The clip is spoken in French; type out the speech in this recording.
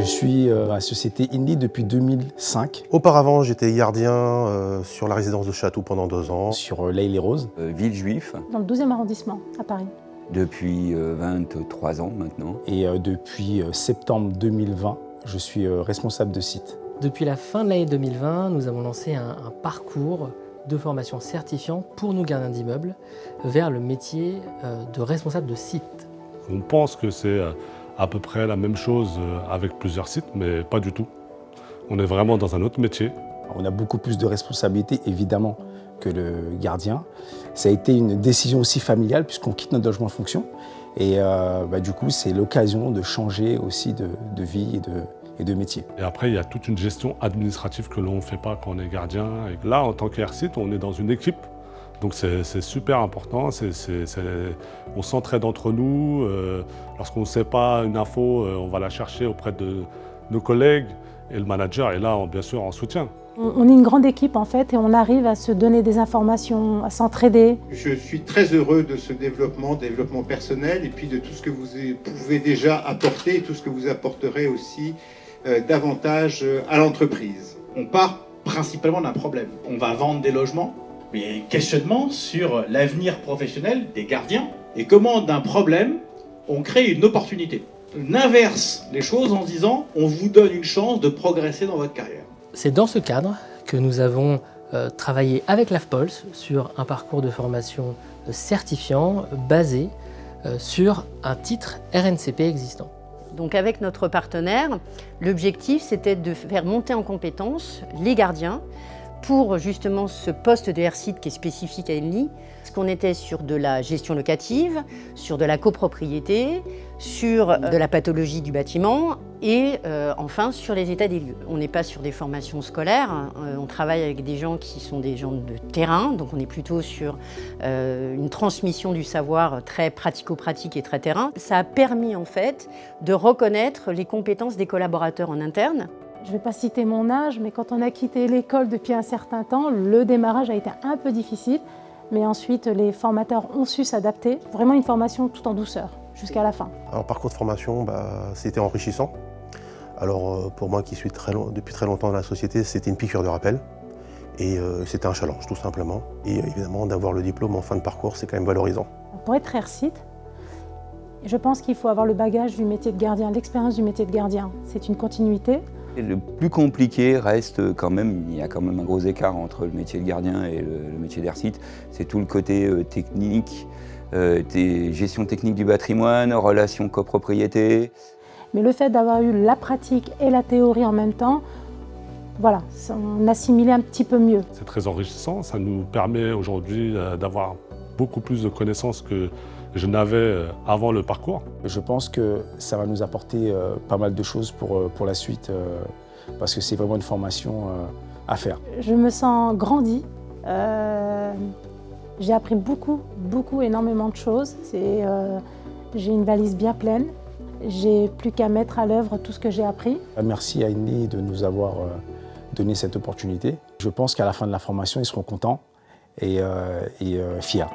suis à la société INLI depuis 2005. Auparavant, j'étais gardien sur la résidence de Château pendant 2 ans. Sur l'Aille-les-Roses. Villejuif. Dans le 12e arrondissement, à Paris. Depuis 23 ans maintenant. Et depuis septembre 2020, je suis responsable de site. Depuis la fin de l'année 2020, nous avons lancé un parcours de formation certifiant pour nous gardiens d'immeubles vers le métier de responsable de site. On pense que c'est à peu près la même chose avec plusieurs sites, mais pas du tout. On est vraiment dans un autre métier. On a beaucoup plus de responsabilités, évidemment, que le gardien. Ça a été une décision aussi familiale, puisqu'on quitte notre logement de fonction. Et du coup, c'est l'occasion de changer aussi de vie et de métier. Et après, il y a toute une gestion administrative que l'on ne fait pas quand on est gardien. Et là, en tant qu'air-site, on est dans une équipe. Donc c'est super important, on s'entraide entre nous. Lorsqu'on ne sait pas une info, on va la chercher auprès de nos collègues. Et le manager est là, bien sûr, en soutien. On est une grande équipe en fait et on arrive à se donner des informations, à s'entraider. Je suis très heureux de ce développement personnel et puis de tout ce que vous pouvez déjà apporter et tout ce que vous apporterez aussi davantage à l'entreprise. On part principalement d'un problème. On va vendre des logements, mais il y a un questionnement sur l'avenir professionnel des gardiens et comment d'un problème on crée une opportunité. On inverse les choses en se disant on vous donne une chance de progresser dans votre carrière. C'est dans ce cadre que nous avons travaillé avec l'AFPOLS sur un parcours de formation certifiant basé sur un titre RNCP existant. Donc avec notre partenaire, l'objectif c'était de faire monter en compétence les gardiens pour justement ce poste de air-site qui est spécifique à INLI, parce qu'on était sur de la gestion locative, sur de la copropriété, sur de la pathologie du bâtiment et enfin sur les états des lieux. On n'est pas sur des formations scolaires, on travaille avec des gens qui sont des gens de terrain, donc on est plutôt sur une transmission du savoir très pratico-pratique et très terrain. Ça a permis en fait de reconnaître les compétences des collaborateurs en interne. Je ne vais pas citer mon âge, mais quand on a quitté l'école depuis un certain temps, le démarrage a été un peu difficile. Mais ensuite, les formateurs ont su s'adapter. Vraiment une formation tout en douceur, jusqu'à la fin. Alors, parcours de formation, c'était enrichissant. Alors, pour moi qui suis depuis très longtemps dans la société, c'était une piqûre de rappel. Et c'était un challenge, tout simplement. Et évidemment, d'avoir le diplôme en fin de parcours, c'est quand même valorisant. Pour être air-site, je pense qu'il faut avoir le bagage du métier de gardien, l'expérience du métier de gardien. C'est une continuité. Le plus compliqué reste quand même, il y a quand même un gros écart entre le métier de gardien et le métier d'air-site. C'est tout le côté technique, gestion technique du patrimoine, relations copropriété. Mais le fait d'avoir eu la pratique et la théorie en même temps, voilà, on assimilait un petit peu mieux. C'est très enrichissant, ça nous permet aujourd'hui d'avoir beaucoup plus de connaissances que je n'avais avant le parcours. Je pense que ça va nous apporter pas mal de choses pour la suite, parce que c'est vraiment une formation à faire. Je me sens grandi. J'ai appris énormément de choses. J'ai une valise bien pleine. J'ai plus qu'à mettre à l'œuvre tout ce que j'ai appris. Merci à INLI de nous avoir donné cette opportunité. Je pense qu'à la fin de la formation, ils seront contents et fiers.